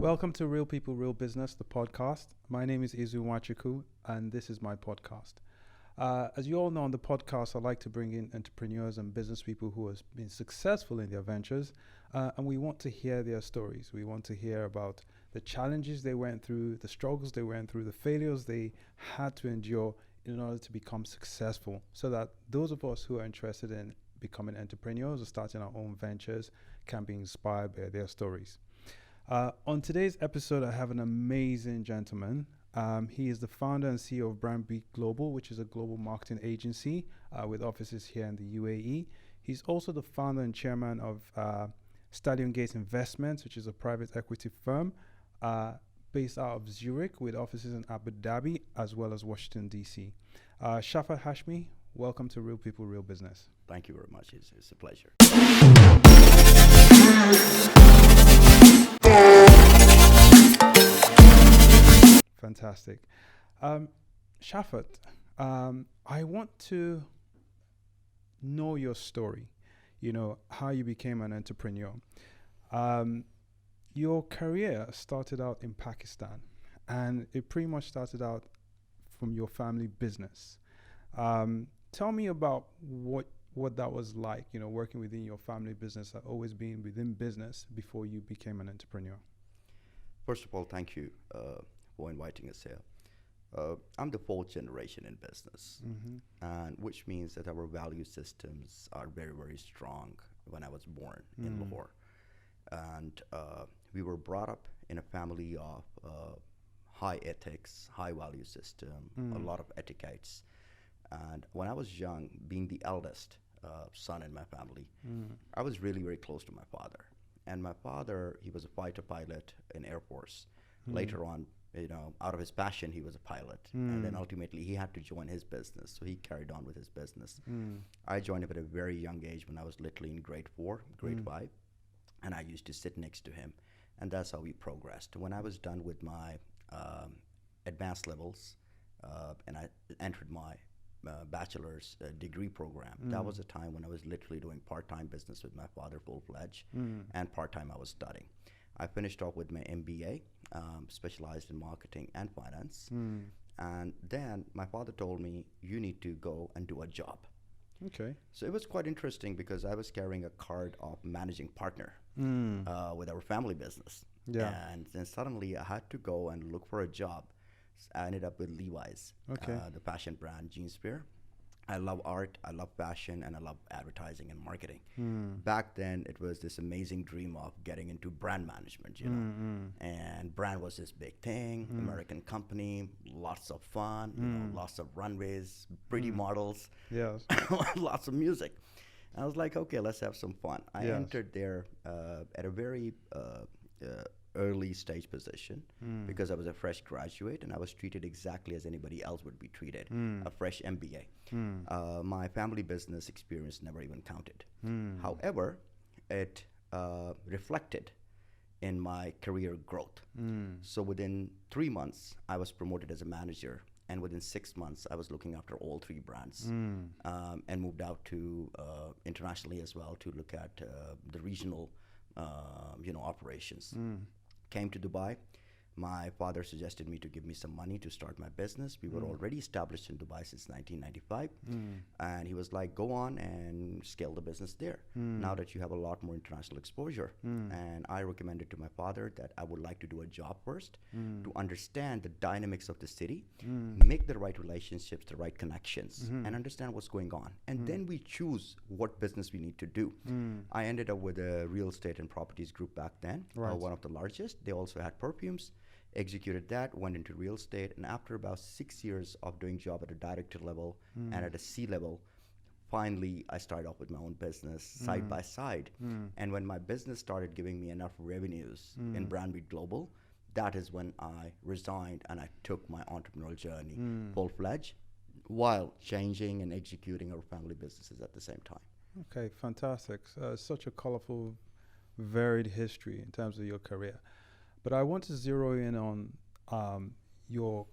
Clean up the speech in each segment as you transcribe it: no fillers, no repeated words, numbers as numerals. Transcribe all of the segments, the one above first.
Welcome to Real People, Real Business, the podcast. My name is Izu Wachiku, and this is my podcast. As you all know, on the podcast, I like to bring in entrepreneurs and business people who have been successful in their ventures, and we want to hear their stories. We want to hear about the challenges they went through, the struggles they went through, the failures they had to endure in order to become successful, so that those of us who are interested in becoming entrepreneurs or starting our own ventures can be inspired by their stories. On today's episode, I have an amazing gentleman. He is the founder and CEO of BrandBeat Global, which is a global marketing agency with offices here in the UAE. He's also the founder and chairman of Stallion Investments, which is a private equity firm based out of Zurich with offices in Abu Dhabi as well as Washington, D.C. Shafaat Hashmi, welcome to Real People, Real Business. Thank you very much. It's a pleasure. Fantastic. Shafaat, I want to know your story, how you became an entrepreneur. Your career started out in Pakistan, and it pretty much started out from your family business. Tell me about what that was like, working within your family business, always being within business before you became an entrepreneur. First of all, thank you for inviting us here. I'm the fourth generation in business, and which means that our value systems are very, very strong when I was born in Lahore. And we were brought up in a family of high ethics, high value system, a lot of etiquettes. And when I was young, being the eldest son in my family, I was really very close to my father. And my father, he was a fighter pilot in Air Force. Later on, out of his passion, he was a pilot. And then ultimately, he had to join his business. So he carried on with his business. I joined him at a very young age when I was literally in grade 4, grade 5. And I used to sit next to him. And that's how we progressed. When I was done with my advanced levels and I entered my bachelor's degree program. That was a time when I was literally doing part-time business with my father full-fledged, and part-time I was studying. I finished off with my MBA, specialized in marketing and finance, and then my father told me, you need to go and do a job. Okay. So it was quite interesting because I was carrying a card of managing partner with our family business. Yeah. And then suddenly I had to go and look for a job. I ended up with Levi's, the fashion brand, jeans pair. I love art, I love fashion, and I love advertising and marketing. Back then, it was this amazing dream of getting into brand management, And brand was this big thing, American company, lots of fun, lots of runways, pretty models, Yes. lots of music. I was like, okay, let's have some fun. I entered there at a very early stage position because I was a fresh graduate and I was treated exactly as anybody else would be treated, a fresh MBA. My family business experience never even counted. However, it reflected in my career growth. So within 3 months, I was promoted as a manager. And within 6 months, I was looking after all 3 brands and moved out to internationally as well to look at the regional operations. Came to Dubai. My father suggested me to give me some money to start my business. We were already established in Dubai since 1995. And he was like, go on and scale the business there. Now that you have a lot more international exposure. And I recommended to my father that I would like to do a job first to understand the dynamics of the city, make the right relationships, the right connections, and understand what's going on. And then we choose what business we need to do. I ended up with a real estate and properties group back then, one of the largest. They also had perfumes. Executed that, went into real estate, and after about 6 years of doing job at a director level and at a C level, finally I started off with my own business side by side. And when my business started giving me enough revenues in BrandBeat Global, that is when I resigned and I took my entrepreneurial journey full-fledged while changing and executing our family businesses at the same time. Okay, fantastic. Such a colorful, varied history in terms of your career. But I want to zero in on your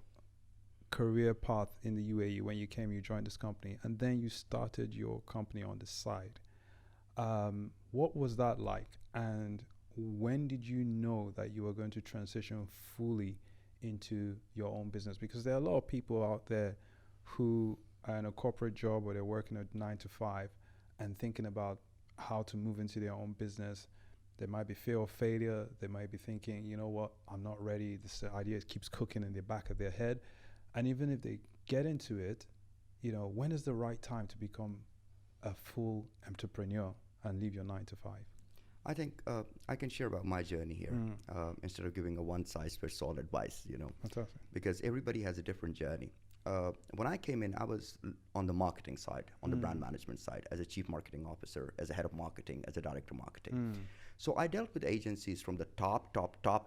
career path in the UAE. When you came, you joined this company, and then you started your company on the side. What was that like? And when did you know that you were going to transition fully into your own business? Because there are a lot of people out there who are in a corporate job or they're working at 9 to 5 and thinking about how to move into their own business. There might be fear of failure. They might be thinking, you know what, I'm not ready. This idea keeps cooking in the back of their head. And even if they get into it, you know, when is the right time to become a full entrepreneur and leave your 9 to 5? I think I can share about my journey here instead of giving a one-size-fits-all advice, you know. Fantastic. Because everybody has a different journey. When I came in, I was on the marketing side, on the brand management side, as a chief marketing officer, as a head of marketing, as a director of marketing. So I dealt with agencies from the top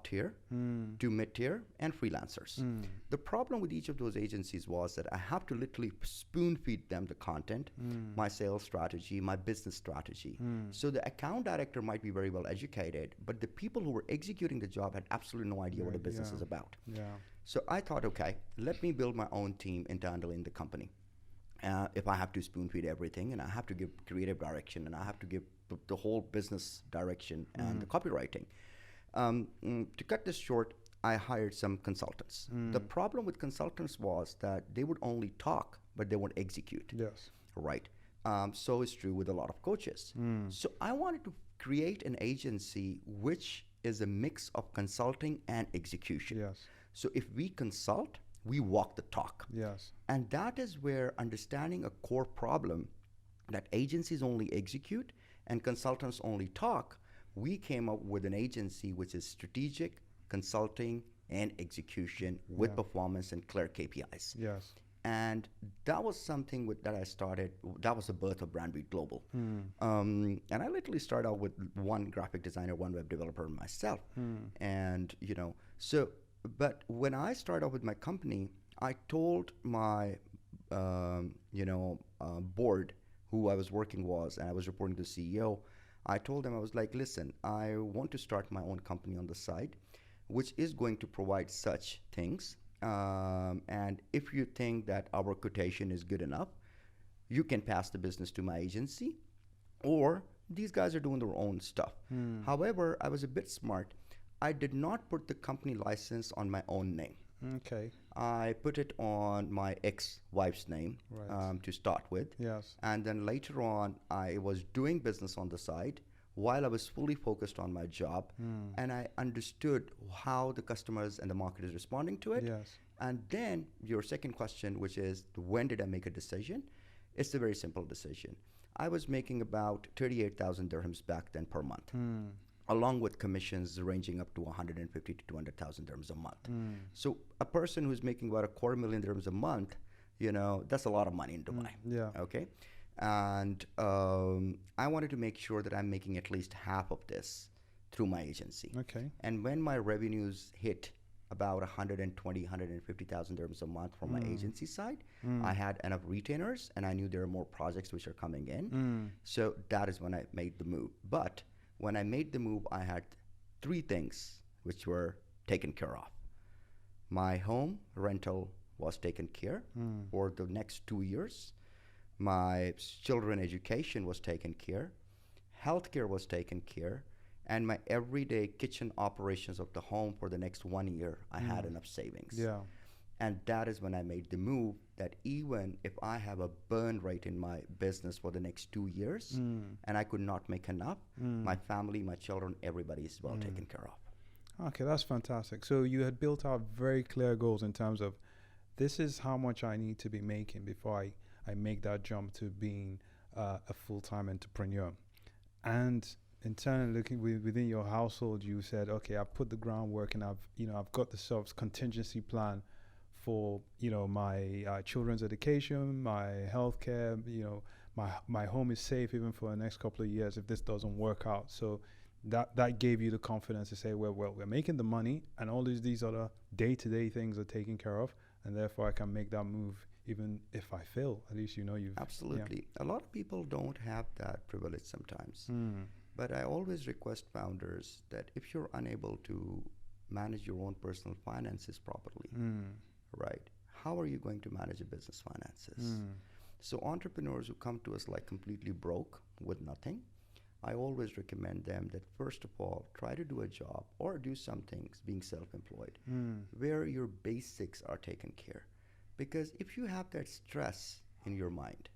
tier to mid-tier and freelancers. The problem with each of those agencies was that I have to literally spoon feed them the content, my sales strategy, my business strategy. So the account director might be very well educated, but the people who were executing the job had absolutely no idea what the business is about. So I thought, okay, let me build my own team internally in the company. If I have to spoon feed everything, and I have to give creative direction, and I have to give the whole business direction and the copywriting. To cut this short, I hired some consultants. The problem with consultants was that they would only talk, but they won't execute. Yes. Right. So it's true with a lot of coaches. So I wanted to create an agency which is a mix of consulting and execution. Yes. So if we consult, we walk the talk. Yes. And that is where understanding a core problem that agencies only execute and consultants only talk, we came up with an agency which is strategic, consulting, and execution with performance and clear KPIs. Yes. And that was something that I started, that was the birth of BrandBeat Global. And I literally started out with one graphic designer, one web developer, myself. And, you know, so, but when I started off with my company, I told my, board who I was working was, and I was reporting to the CEO, I told them, I was like, listen, I want to start my own company on the side, which is going to provide such things. And if you think that our quotation is good enough, you can pass the business to my agency, or these guys are doing their own stuff. However, I was a bit smart. I did not put the company license on my own name. Okay. I put it on my ex-wife's name to start with. Yes. And then later on, I was doing business on the side while I was fully focused on my job. And I understood how the customers and the market is responding to it. Yes. And then your second question, which is when did I make a decision? It's a very simple decision. I was making about 38,000 dirhams back then per month. Along with commissions ranging up to 150 to 200,000 dirhams a month. So a person who's making about 250,000 dirhams a month, you know, that's a lot of money in Dubai. Okay. And I wanted to make sure that I'm making at least half of this through my agency. Okay. And when my revenues hit about 120, 150,000 dirhams a month from my agency side, I had enough retainers, and I knew there are more projects which are coming in. So that is when I made the move. But when I made the move, I had three things which were taken care of. My home rental was taken care for the next 2 years. My children education was taken care. Healthcare was taken care. And my everyday kitchen operations of the home for the next 1 year, I had enough savings. Yeah. And that is when I made the move that even if I have a burn rate in my business for the next 2 years and I could not make enough, my family, my children, everybody is well taken care of. Okay, that's fantastic. So you had built out very clear goals in terms of this is how much I need to be making before I make that jump to being a full-time entrepreneur. And internally looking within your household, you said, okay, I've put the groundwork and I've got the sort of contingency plan for my children's education, my healthcare. My home is safe even for the next couple of years if this doesn't work out. So that gave you the confidence to say, well, we're making the money, and all these other day-to-day things are taken care of, and therefore I can make that move even if I fail. At least you've absolutely. A lot of people don't have that privilege sometimes. But I always request founders that if you're unable to manage your own personal finances properly, right, how are you going to manage a business finances? So entrepreneurs who come to us like completely broke with nothing, I always recommend them that first of all, try to do a job or do some things being self-employed where your basics are taken care. Because if you have that stress in your mind,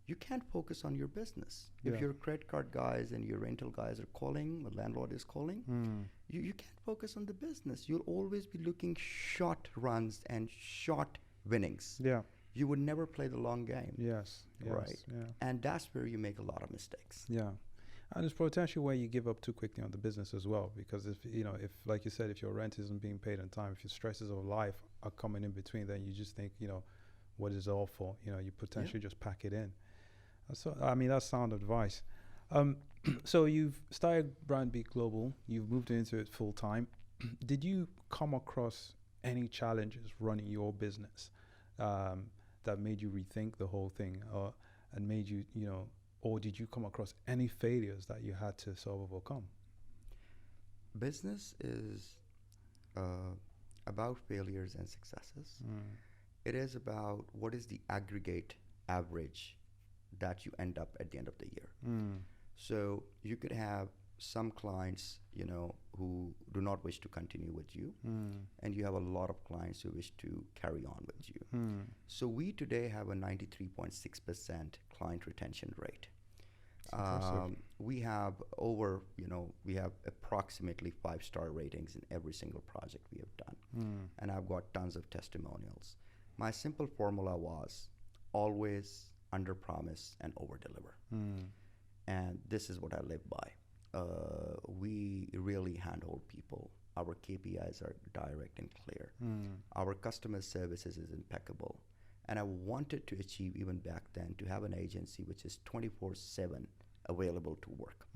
you can't focus on your business. Yeah. If your credit card guys and your rental guys are calling, the landlord is calling, you can't focus on the business. You'll always be looking short runs and short winnings. Yeah. You would never play the long game. Yes. Right. Yeah. And that's where you make a lot of mistakes. Yeah. And it's potentially where you give up too quickly on the business as well, because if like you said, if your rent isn't being paid on time, if your stresses of life are coming in between, then you just think, what is it all for? You potentially just pack it in. So, I mean, that's sound advice. So you've started BrandBeat Global, you've moved into it full time. Did you come across any challenges running your business that made you rethink the whole thing, and made you, or did you come across any failures that you had to sort of overcome? Business is about failures and successes. It is about what is the aggregate average that you end up at the end of the year. So you could have some clients, who do not wish to continue with you, and you have a lot of clients who wish to carry on with you. So we today have a 93.6% client retention rate. We have we have approximately 5-star ratings in every single project we have done. And I've got tons of testimonials. My simple formula was always under promise and over deliver. And this is what I live by. We really handhold people. Our KPIs are direct and clear. Our customer services is impeccable. And I wanted to achieve, even back then, to have an agency which is 24/7 available to work.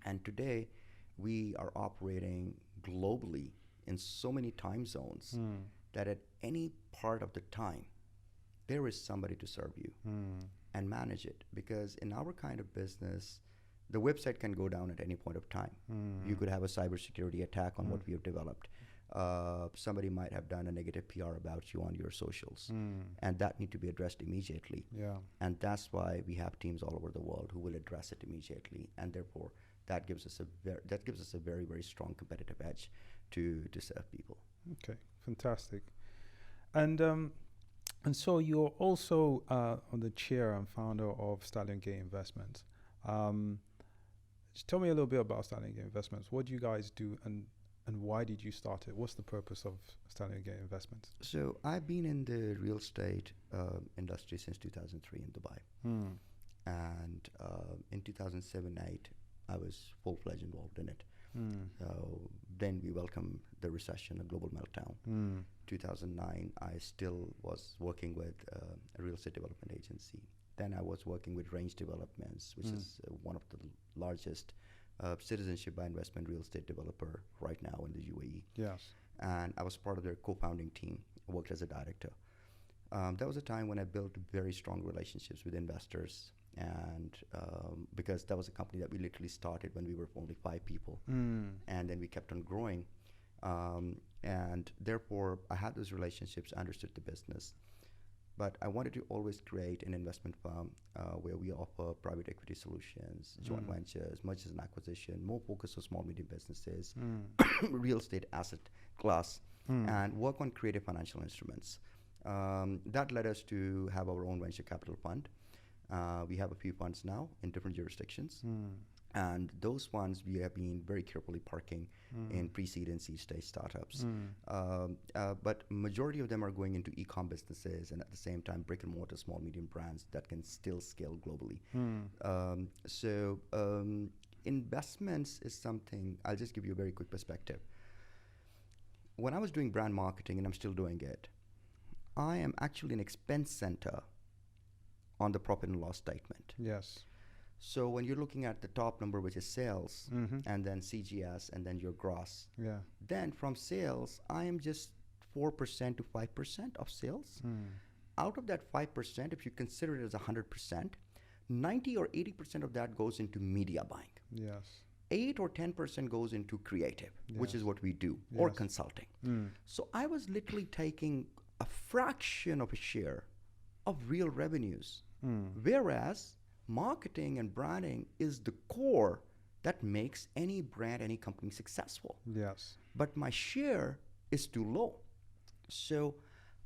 And today, we are operating globally in so many time zones that at any part of the time, there is somebody to serve you and manage it. Because in our kind of business, the website can go down at any point of time. You could have a cybersecurity attack on what we have developed. Somebody might have done a negative PR about you on your socials, and that need to be addressed immediately. Yeah. And that's why we have teams all over the world who will address it immediately, and therefore that gives us a very, very strong competitive edge to serve people. Okay, fantastic. And so you're also on the chair and founder of Stallion Gate Investments. Just tell me a little bit about Stallion Gate Investments. What do you guys do, and why did you start it? What's the purpose of Stallion Gate Investments? So I've been in the real estate industry since 2003 in Dubai. And in 2007-8, I was full-fledged involved in it. Then we welcomed the recession, a global meltdown. 2009, I still was working with a real estate development agency. Then I was working with Range Developments, which is one of the largest citizenship by investment real estate developer right now in the UAE. Yes. And I was part of their co-founding team. I worked as a director. That was a time when I built very strong relationships with investors, and because that was a company that we literally started when we were only 5 people, and then we kept on growing, and therefore I had those relationships, understood the business. But I wanted to always create an investment firm where we offer private equity solutions, joint ventures, mergers and acquisition, more focus on small, medium businesses, real estate asset class, and work on creative financial instruments. That led us to have our own venture capital fund. We have a few funds now in different jurisdictions. And those funds we have been very carefully parking in pre-seed and seed stage startups. But majority of them are going into e-com businesses, and at the same time brick and mortar small medium brands that can still scale globally. So investments is something, I'll just give you a very quick perspective. When I was doing brand marketing, and I'm still doing it, I am actually an expense center on the profit and loss statement. Yes. So when you're looking at the top number, which is sales, and then CGS, and then your gross, then from sales, I am just 4% to 5% of sales. Out of that 5%, if you consider it as 100%, 90 or 80% of that goes into media buying. Yes. 8 or 10% goes into creative, which is what we do, or consulting. So I was literally taking a fraction of a share of real revenues, whereas marketing and branding is the core that makes any brand, any company successful. Yes. But my share is too low. So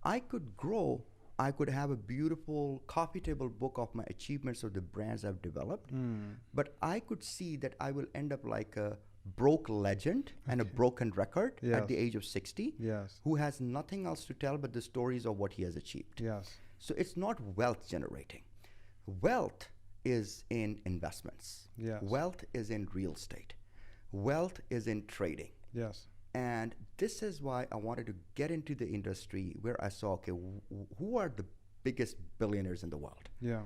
I could grow, I could have a beautiful coffee table book of my achievements of the brands I've developed, but I could see that I will end up like a broke legend and a broken record at the age of 60, who has nothing else to tell but the stories of what he has achieved. Yes. So it's not wealth generating. Wealth is in investments. Yes. Wealth is in real estate. Wealth is in trading. Yes. And this is why I wanted to get into the industry where I saw, okay, who are the biggest billionaires in the world? Yeah.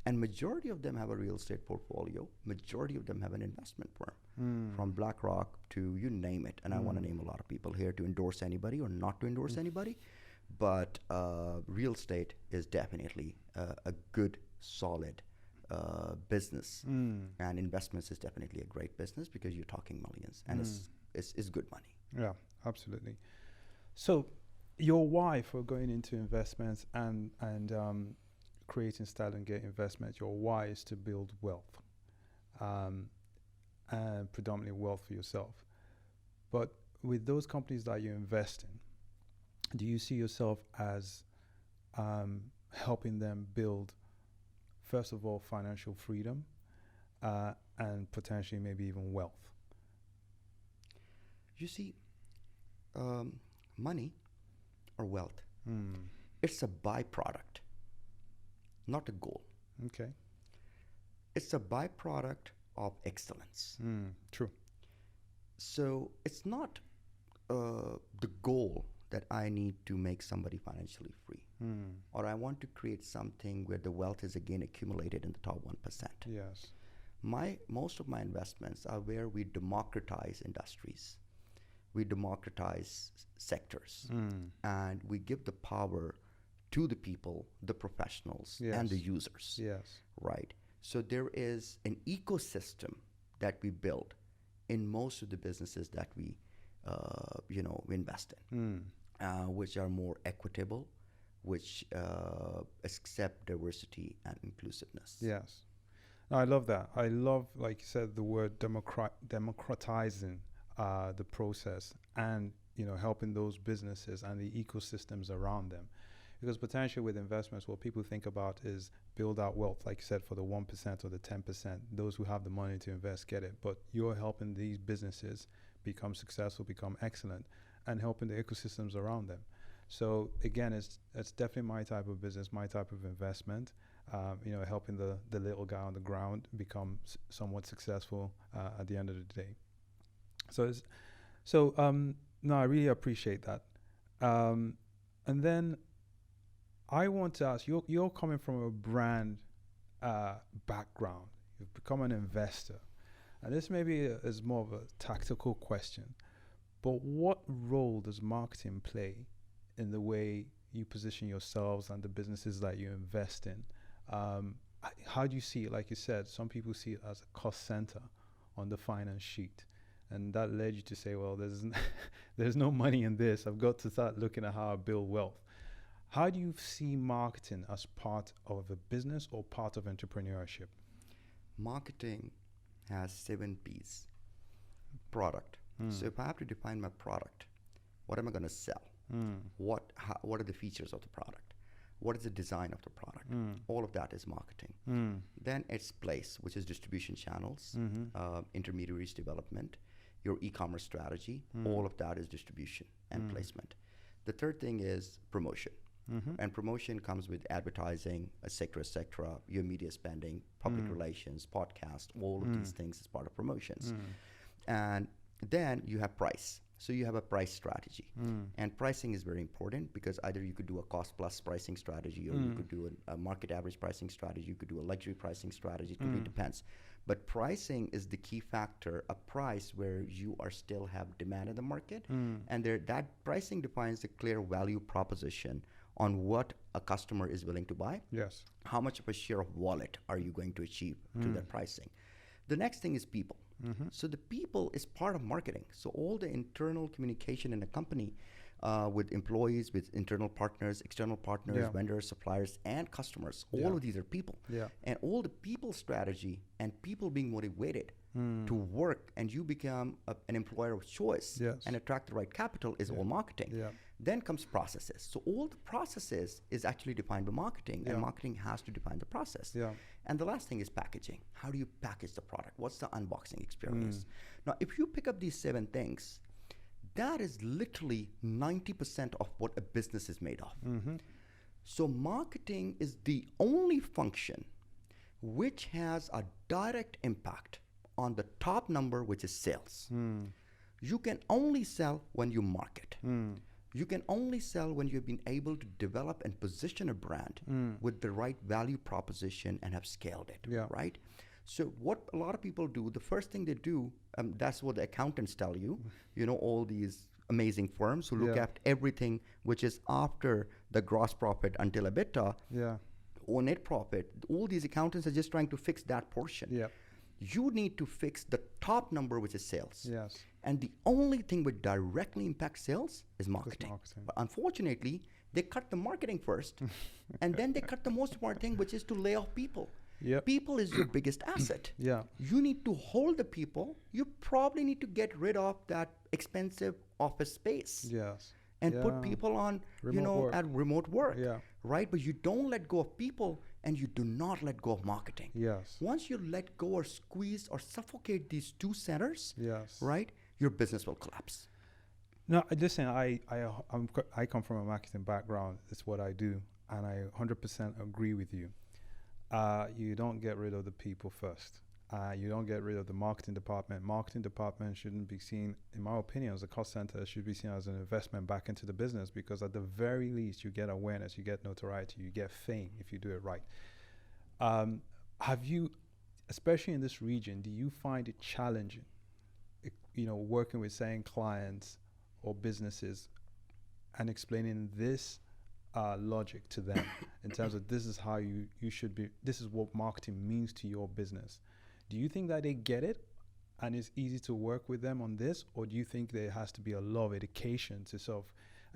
And majority of them have a real estate portfolio. Majority of them have an investment firm, from BlackRock to you name it. And I want to name a lot of people here to endorse anybody or not to endorse anybody. But real estate is definitely a good, solid business. And investments is definitely a great business because you're talking millions and it's good money. Yeah, absolutely. So your why for going into investments and creating Stallion Gate Investments, your why is to build wealth, and predominantly wealth for yourself. But with those companies that you invest in, do you see yourself as helping them build, first of all, financial freedom, and potentially maybe even wealth? You see, money or wealth, it's a byproduct, not a goal. Okay. It's a byproduct of excellence. True. So it's not the goal that I need to make somebody financially free, or I want to create something where the wealth is again accumulated in the top 1%. Yes. Most of my investments are where we democratize industries. We democratize sectors, and we give the power to the people, the professionals, and the users. Yes. Right. So there is an ecosystem that we build in most of the businesses that we invest in, which are more equitable, which accept diversity and inclusiveness. Yes. No, I love that. I love, like you said, the word democratizing the process, and helping those businesses and the ecosystems around them. Because potentially with investments, what people think about is build out wealth, like you said, for the 1% or the 10%. Those who have the money to invest get it. But you're helping these businesses become successful, become excellent, and helping the ecosystems around them. So again, it's definitely my type of business, my type of investment. Helping the little guy on the ground become somewhat successful at the end of the day. No, I really appreciate that. And then I want to ask, you're coming from a brand background. You've become an investor. And this maybe is more of a tactical question, but what role does marketing play in the way you position yourselves and the businesses that you invest in? How do you see it? Like you said, some people see it as a cost center on the finance sheet. And that led you to say, well, there's no money in this. I've got to start looking at how I build wealth. How do you see marketing as part of a business or part of entrepreneurship? Marketing has 7 P's. Product. So if I have to define my product, what am I going to sell? What are the features of the product? What is the design of the product? All of that is marketing. Then it's place, which is distribution channels, intermediaries development, your e-commerce strategy. All of that is distribution and placement. The third thing is promotion. And promotion comes with advertising, et cetera, your media spending, public relations, podcast, all of these things as part of promotions. And then you have price. So you have a price strategy. And pricing is very important because either you could do a cost plus pricing strategy, or you could do a market average pricing strategy, you could do a luxury pricing strategy. It really depends. But pricing is the key factor, a price where you are still have demand in the market. And that pricing defines a clear value proposition on what a customer is willing to buy. Yes. How much of a share of wallet are you going to achieve through that pricing? The next thing is people. So the people is part of marketing. So all the internal communication in a company with employees, with internal partners, external partners, vendors, suppliers, and customers. All of these are people. And all the people strategy and people being motivated to work, and you become an employer of choice and attract the right capital is all marketing. Then comes processes. So all the processes is actually defined by marketing, and marketing has to define the process. And the last thing is packaging. How do you package the product? What's the unboxing experience? Now, if you pick up these 7 things, that is literally 90% of what a business is made of. So marketing is the only function which has a direct impact on the top number, which is sales. You can only sell when you market. You can only sell when you've been able to develop and position a brand with the right value proposition and have scaled it, right? So what a lot of people do, the first thing they do, that's what the accountants tell you, you know, all these amazing firms who look at everything which is after the gross profit until EBITDA or net profit. All these accountants are just trying to fix that portion. You need to fix the top number, which is sales. And the only thing which directly impacts sales is marketing. But unfortunately, they cut the marketing first, and then they cut the most important thing, which is to lay off people. People is your biggest asset. You need to hold the people. You probably need to get rid of that expensive office space. And put people on, at remote work, right? But you don't let go of people, and you do not let go of marketing. Once you let go or squeeze or suffocate these 2 centers, right, your business will collapse. No, listen, I come from a marketing background. It's what I do, and I 100% agree with you. You don't get rid of the people first. You don't get rid of the marketing department. Marketing department shouldn't be seen, in my opinion, as a cost center. It should be seen as an investment back into the business, because at the very least, you get awareness, you get notoriety, you get fame if you do it right. Have you, especially in this region, do you find it challenging, working with, saying, clients or businesses and explaining this logic to them in terms of this is how you should be, this is what marketing means to your business? Do you think that they get it and it's easy to work with them on this, or do you think there has to be a lot of education to sort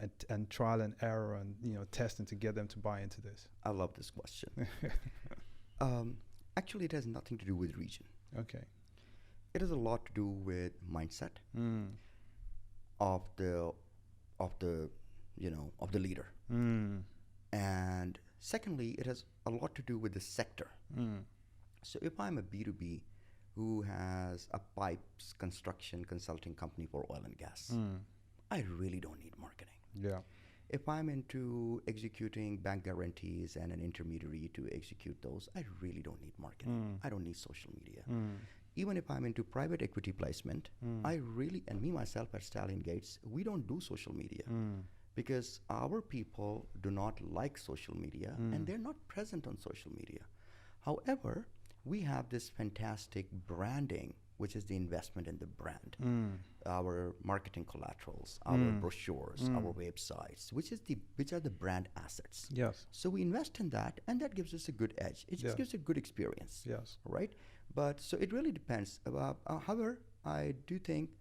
of and trial and error and testing to get them to buy into this? I love this question. Actually, it has nothing to do with region. It has a lot to do with mindset of the leader. And secondly, it has a lot to do with the sector. So if I'm a B2B who has a pipes construction consulting company for oil and gas, I really don't need marketing. If I'm into executing bank guarantees and an intermediary to execute those, I really don't need marketing. I don't need social media. Even if I'm into private equity placement, I really, and me myself at Stallion Gates, we don't do social media because our people do not like social media and they're not present on social media. However, we have this fantastic branding, which is the investment in the brand. Our marketing collaterals, our brochures, our websites, which are the brand assets. So we invest in that, and that gives us a good edge. It just gives a good experience. Right? But so it really depends. However, I do think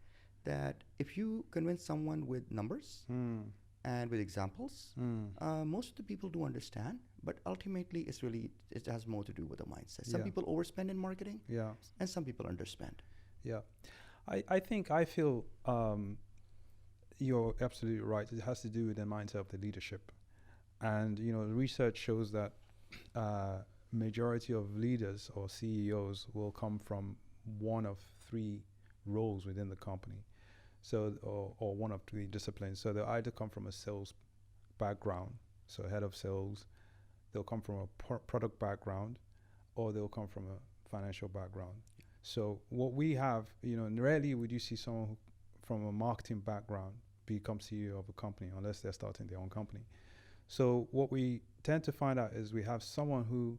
that if you convince someone with numbers and with examples, most of the people do understand. But ultimately, it has more to do with the mindset. Some people overspend in marketing, and some people underspend. I feel you're absolutely right. It has to do with the mindset of the leadership. And, the research shows that majority of leaders or CEOs will come from one of 3 roles within the company. So, or one of 3 disciplines. So they'll either come from a sales background, so head of sales, they'll come from a product background, or they'll come from a financial background. So what we have, rarely would you see someone from a marketing background become CEO of a company unless they're starting their own company. So what we tend to find out is we have someone who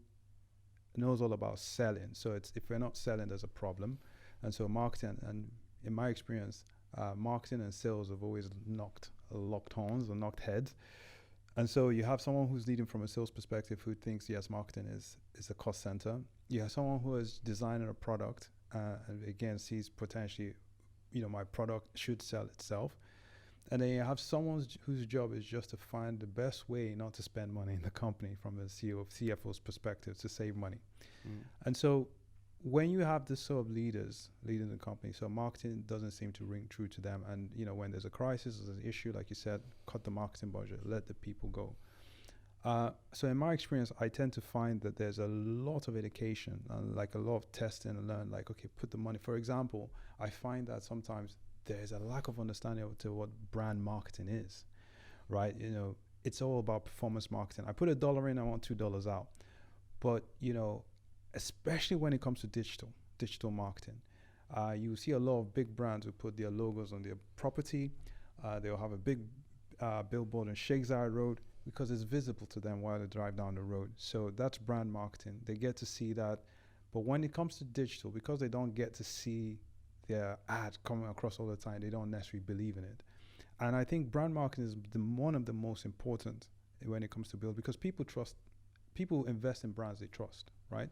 knows all about selling. So if we're not selling, there's a problem. And so marketing, and in my experience, marketing and sales have always locked horns or knocked heads. And so you have someone who's leading from a sales perspective who thinks, yes, marketing is a cost center. You have someone who is designing a product and again sees potentially, my product should sell itself. And then you have someone whose job is just to find the best way not to spend money in the company from the CFO's perspective to save money. And so when you have this sort of leaders leading the company, so marketing doesn't seem to ring true to them. And, when there's a crisis, there's an issue, like you said, cut the marketing budget, let the people go. So in my experience, I tend to find that there's a lot of education and like a lot of testing and learn, like, okay, put the money. For example, I find that sometimes there's a lack of understanding to what brand marketing is, right? It's all about performance marketing. I put $1 in, I want $2 out. But, especially when it comes to digital marketing, you see a lot of big brands who put their logos on their property. They'll have a big billboard on Shakespeare Road because it's visible to them while they drive down the road. So that's brand marketing. They get to see that. But when it comes to digital, because they don't get to see their ad coming across all the time, they don't necessarily believe in it. And I think brand marketing is one of the most important when it comes to build, because people invest in brands they trust, right?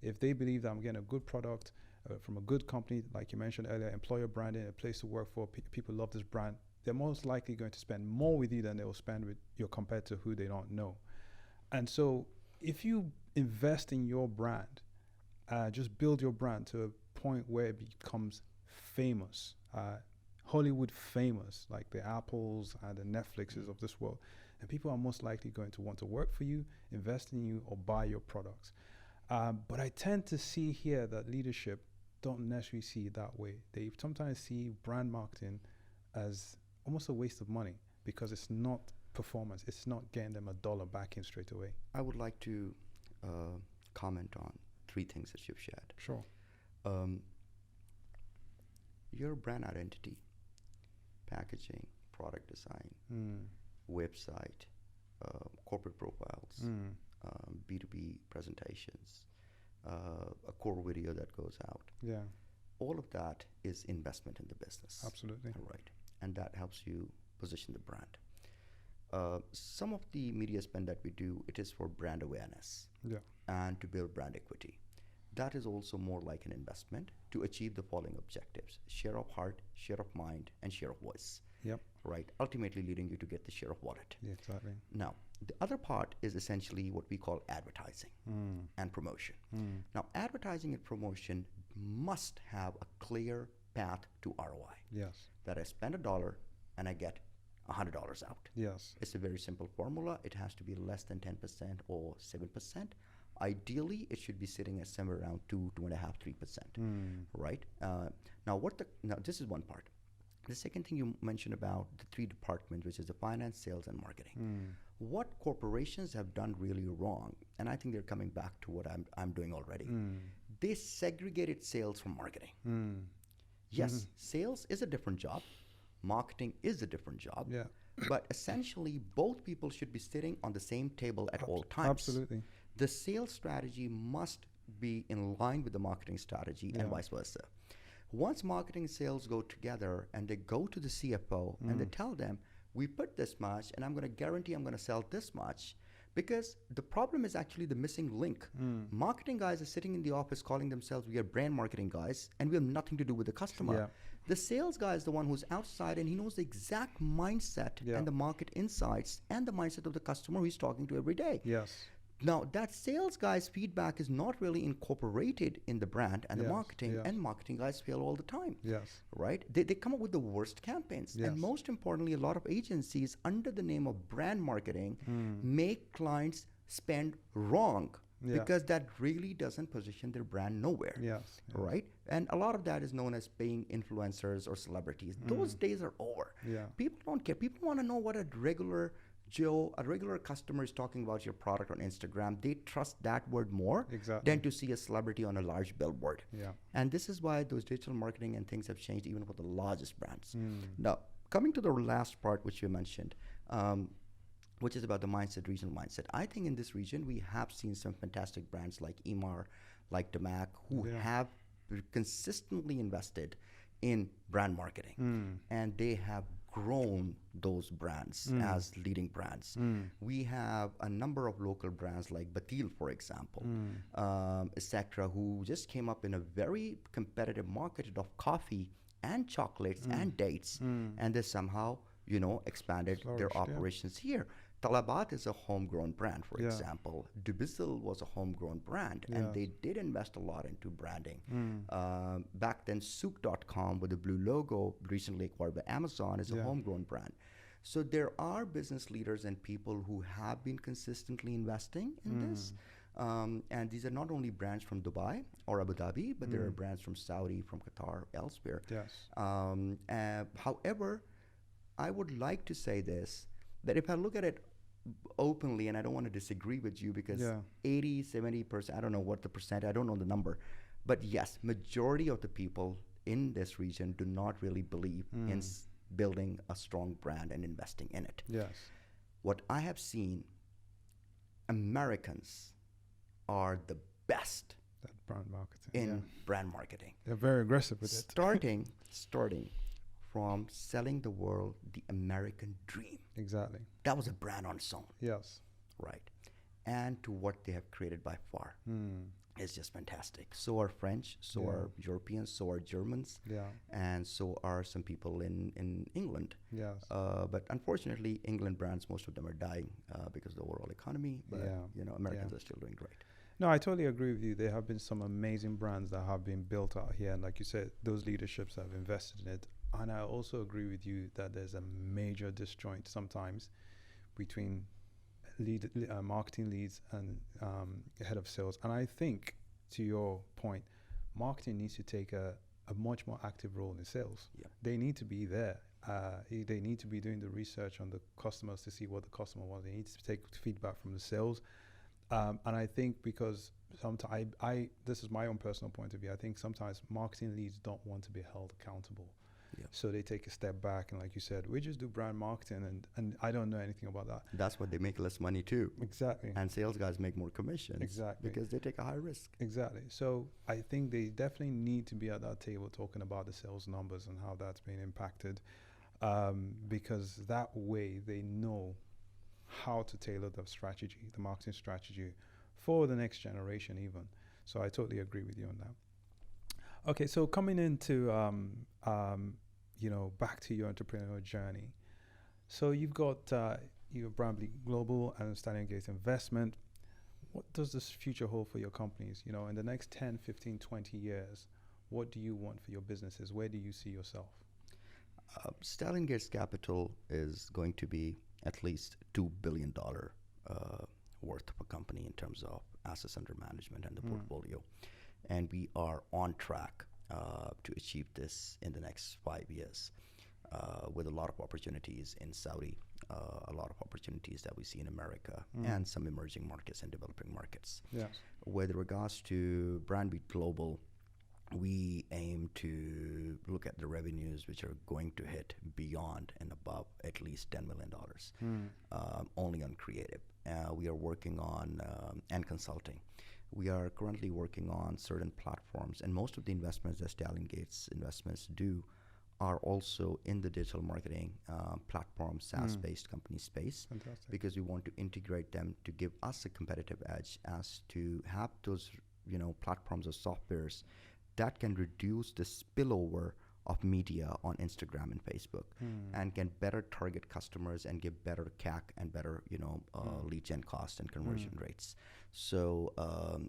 If they believe that I'm getting a good product from a good company, like you mentioned earlier, employer branding, a place to work for, people love this brand, they're most likely going to spend more with you than they will spend with your competitor who they don't know. And so if you invest in your brand, just build your brand to a point where it becomes famous, Hollywood famous, like the Apples and the Netflixes of this world, and people are most likely going to want to work for you, invest in you, or buy your products. But I tend to see here that leadership don't necessarily see it that way. They sometimes see brand marketing as almost a waste of money because it's not performance. It's not getting them $1 back in straight away. I would like to comment on 3 things that you've shared. Sure. Your brand identity, packaging, product design, website, corporate profiles, B2B presentations, a core video that goes out. Yeah. All of that is investment in the business. Absolutely. Right. And that helps you position the brand. Some of the media spend that we do, it is for brand awareness and to build brand equity. That is also more like an investment to achieve the following objectives: share of heart, share of mind, and share of voice. Yep. Right. Ultimately leading you to get the share of wallet. Yeah, exactly. Now, the other part is essentially what we call advertising and promotion. Now, advertising and promotion must have a clear path to ROI. Yes. That I spend $1 and I get $100 out. Yes. It's a very simple formula. It has to be less than 10% or 7%. Ideally, it should be sitting at somewhere around 2.5%, 3%. Right? Now, this is one part. The second thing you mentioned about the 3 departments, which is the finance, sales, and marketing. What corporations have done really wrong, and I think they're coming back to what I'm doing already. They segregated sales from marketing. Yes, sales is a different job. Marketing is a different job. Yeah. But essentially, both people should be sitting on the same table at all times. Absolutely. The sales strategy must be in line with the marketing strategy and vice versa. Once marketing and sales go together and they go to the CFO and they tell them, we put this much and I'm going to guarantee I'm going to sell this much, because the problem is actually the missing link. Marketing guys are sitting in the office calling themselves, we are brand marketing guys, and we have nothing to do with the customer. Yeah. The sales guy is the one who's outside and he knows the exact mindset and the market insights and the mindset of the customer he's talking to every day. Yes. Now, that sales guy's feedback is not really incorporated in the brand and the marketing, and marketing guys fail all the time. Yes. Right? They come up with the worst campaigns. Yes. And most importantly, a lot of agencies, under the name of brand marketing, make clients spend wrong because that really doesn't position their brand nowhere. Yes. Right? And a lot of that is known as paying influencers or celebrities. Those days are over. Yeah. People don't care. People want to know what a regular customer is talking about your product on Instagram. They trust that word more than to see a celebrity on a large billboard. Yeah. And this is why those digital marketing and things have changed even for the largest brands. Now, coming to the last part, which you mentioned, which is about the mindset, regional mindset. I think in this region, we have seen some fantastic brands like Emar, like Damac, who have consistently invested in brand marketing. And they have grown those brands as leading brands. We have a number of local brands like Batil, for example, etc., who just came up in a very competitive market of coffee and chocolates and dates, and they somehow expanded their Flourished, yeah. operations here. Talabat is a homegrown brand, for Yeah. example. Dubizzle was a homegrown brand, and Yes. they did invest a lot into branding. Mm. Back then, Souk.com with the blue logo, recently acquired by Amazon, is a Yeah. homegrown brand. So there are business leaders and people who have been consistently investing in this. And these are not only brands from Dubai or Abu Dhabi, but there are brands from Saudi, from Qatar, elsewhere. Yes. However, I would like to say this, that if I look at it openly, and I don't want to disagree with you because Yeah. 80, 70%, I don't know what the percent, I don't know the number. But yes, majority of the people in this region do not really believe in building a strong brand and investing in it. Yes. What I have seen, Americans are the best That brand marketing. in Yeah. brand marketing. They're very aggressive with it. Starting from selling the world the American dream. Exactly. That was a brand on its own, Yes. right? And to what they have created by far is just fantastic. So are French, so Yeah. are Europeans, so are Germans, Yeah. and so are some people in England. Yes. But unfortunately, England brands, most of them are dying because of the overall economy. But Yeah. Americans Yeah. are still doing great. No, I totally agree with you. There have been some amazing brands that have been built out here, and like you said, those leaderships have invested in it. And I also agree with you that there's a major disjoint sometimes between marketing leads and head of sales. And I think, to your point, marketing needs to take a much more active role in sales. Yeah. They need to be there. They need to be doing the research on the customers to see what the customer wants. They need to take feedback from the sales. And I think because sometimes this is my own personal point of view, I think sometimes marketing leads don't want to be held accountable. Yeah. So they take a step back, and like you said, we just do brand marketing, and I don't know anything about that. That's what they make less money too. Exactly. And sales guys make more commissions. Exactly. Because they take a high risk. Exactly. So I think they definitely need to be at that table talking about the sales numbers and how that's been impacted, because that way they know how to tailor the strategy, the marketing strategy for the next generation even. So I totally agree with you on that. Okay, so coming into, back to your entrepreneurial journey. So you've got your BrandBeat Global and Stallion Investment. What does this future hold for your companies? In the next 10, 15, 20 years, what do you want for your businesses? Where do you see yourself? Stallion Gates Capital is going to be at least $2 billion worth of a company in terms of assets under management and the portfolio. And we are on track to achieve this in the next 5 years with a lot of opportunities in Saudi, a lot of opportunities that we see in America, and some emerging markets and developing markets. Yes. With regards to BrandBeat Global, we aim to look at the revenues which are going to hit beyond and above at least $10 million, only on creative. We are working on, and consulting. We are currently working on certain platforms, and most of the investments that Stallion Gates Investments do are also in the digital marketing platform, SaaS-based company space. Fantastic. Because we want to integrate them to give us a competitive edge as to have those, platforms or softwares that can reduce the spillover of media on Instagram and Facebook, and can better target customers and give better CAC and better, lead gen cost and conversion rates. So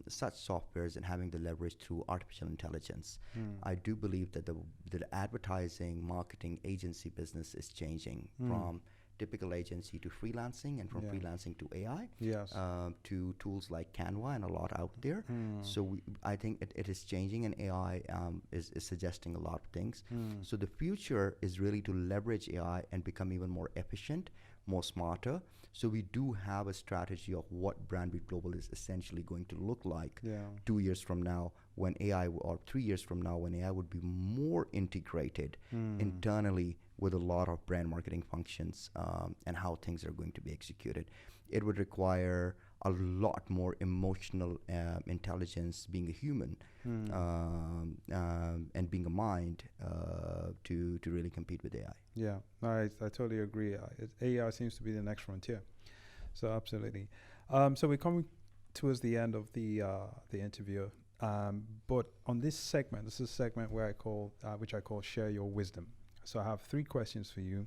such softwares and having the leverage through artificial intelligence, I do believe that the advertising marketing agency business is changing from typical agency to freelancing, and from freelancing to AI, Yes. to tools like Canva and a lot out there. So I think it is changing, and AI is suggesting a lot of things. So the future is really to leverage AI and become even more efficient, more smarter. So we do have a strategy of what BrandBeat Global is essentially going to look like 2 years from now, when AI, or 3 years from now, when AI would be more integrated internally with a lot of brand marketing functions, and how things are going to be executed. It would require a lot more emotional intelligence, being a human, and being a mind, to really compete with AI. Yeah, I totally agree. AI seems to be the next frontier. So absolutely. So we're coming towards the end of the interview. But on this is a segment where which I call Share Your Wisdom. So I have 3 questions for you.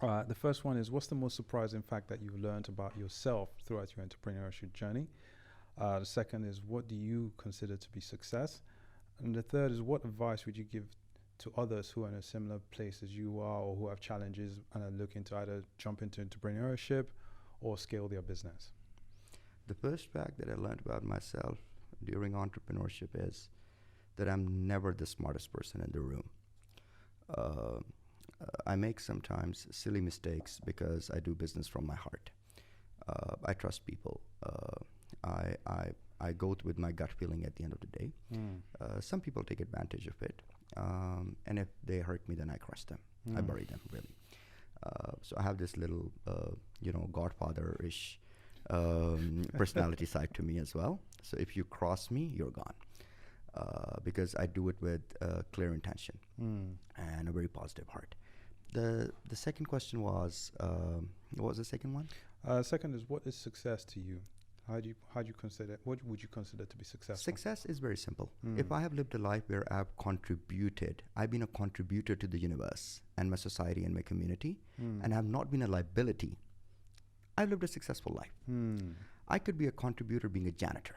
The first one is, what's the most surprising fact that you've learned about yourself throughout your entrepreneurship journey? The second is, what do you consider to be success? And the third is, what advice would you give to others who are in a similar place as you are, or who have challenges and are looking to either jump into entrepreneurship or scale their business? The first fact that I learned about myself during entrepreneurship is that I'm never the smartest person in the room. Uh, I make sometimes silly mistakes because I do business from my heart. I trust people. I go with my gut feeling at the end of the day. Some people take advantage of it, and if they hurt me, then I crush them. I bury them, really. So I have this little, Godfather-ish personality side to me as well. So if you cross me, you're gone. Because I do it with clear intention and a very positive heart. The second question was, what was the second one? Second is, what is success to you? How do you consider, what would you consider to be successful? Success is very simple. If I have lived a life where I've contributed, I've been a contributor to the universe and my society and my community, and have not been a liability, I've lived a successful life. I could be a contributor being a janitor,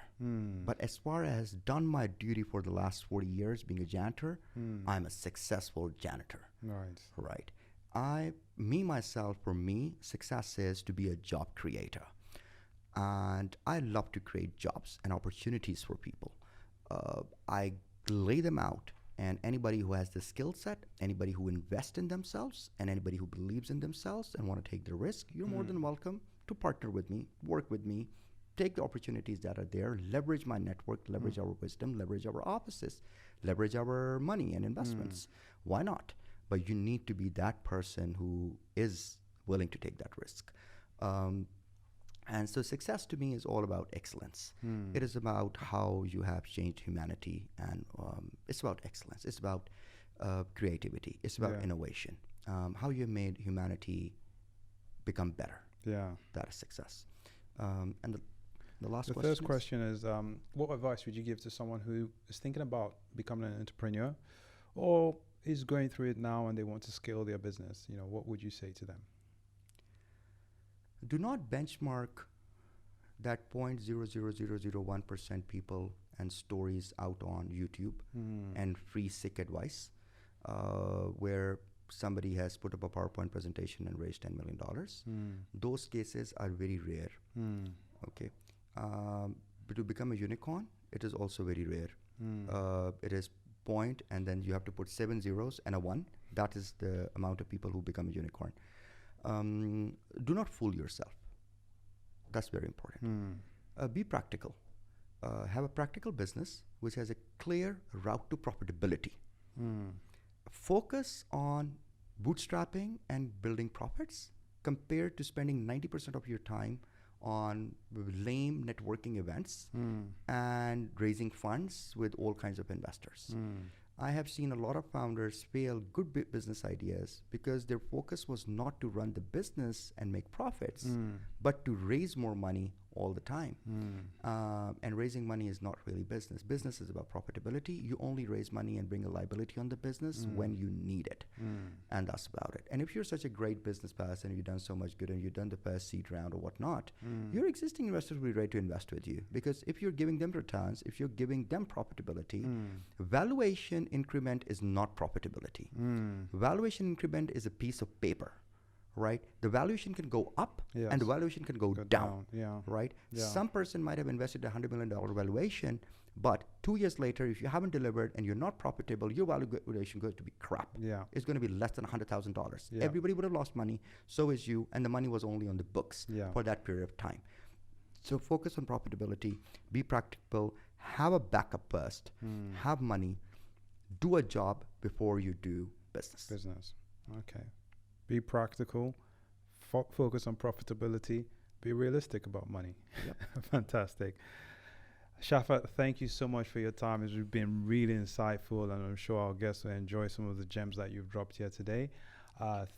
but as far as done my duty for the last 40 years being a janitor, I'm a successful janitor. Right. For me, success is to be a job creator. And I love to create jobs and opportunities for people. I lay them out, and anybody who has the skill set, anybody who invests in themselves, and anybody who believes in themselves and want to take the risk, you're more than welcome to partner with me, work with me, take the opportunities that are there, leverage my network, leverage our wisdom, leverage our offices, leverage our money and investments. Why not? But you need to be that person who is willing to take that risk. And so success to me is all about excellence. It is about how you have changed humanity, and it's about excellence. It's about creativity. It's about innovation. How you made humanity become better. That is success. And the last question. The first question is, what advice would you give to someone who is thinking about becoming an entrepreneur, or is going through it now and they want to scale their business? What would you say to them? Do not benchmark that 0.00001% people and stories out on YouTube and free sick advice, where somebody has put up a PowerPoint presentation and raised $10 million. Those cases are very rare. Okay. But to become a unicorn, it is also very rare. It is point, and then you have to put 7 zeros and a 1. That is the amount of people who become a unicorn. Do not fool yourself. That's very important. Be practical. Have a practical business which has a clear route to profitability. Focus on bootstrapping and building profits compared to spending 90% of your time on lame networking events and raising funds with all kinds of investors. I have seen a lot of founders fail good business ideas because their focus was not to run the business and make profits, but to raise more money all the time. And raising money is not really business. Business is about profitability. You only raise money and bring a liability on the business when you need it. And that's about it. And if you're such a great business person, you've done so much good and you've done the first seed round or whatnot, your existing investors will be ready to invest with you. Because if you're giving them returns, if you're giving them profitability, valuation increment is not profitability. Valuation increment is a piece of paper. Right? The valuation can go up and the valuation can go down. Right? Some person might have invested $100 million valuation, but 2 years later, if you haven't delivered and you're not profitable, your valuation is going to be crap. It's going to be less than $100,000. Everybody would have lost money, so is you, and the money was only on the books for that period of time. So focus on profitability, be practical, have a backup first, have money, do a job before you do business. Okay. Be practical, focus on profitability, be realistic about money. Fantastic. Shafaat, thank you so much for your time. It's been really insightful, and I'm sure our guests will enjoy some of the gems that you've dropped here today.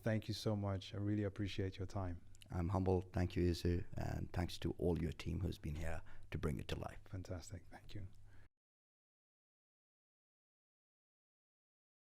Thank you so much. I really appreciate your time. I'm humbled. Thank you, Izu, and thanks to all your team who's been here to bring it to life. Fantastic. Thank you.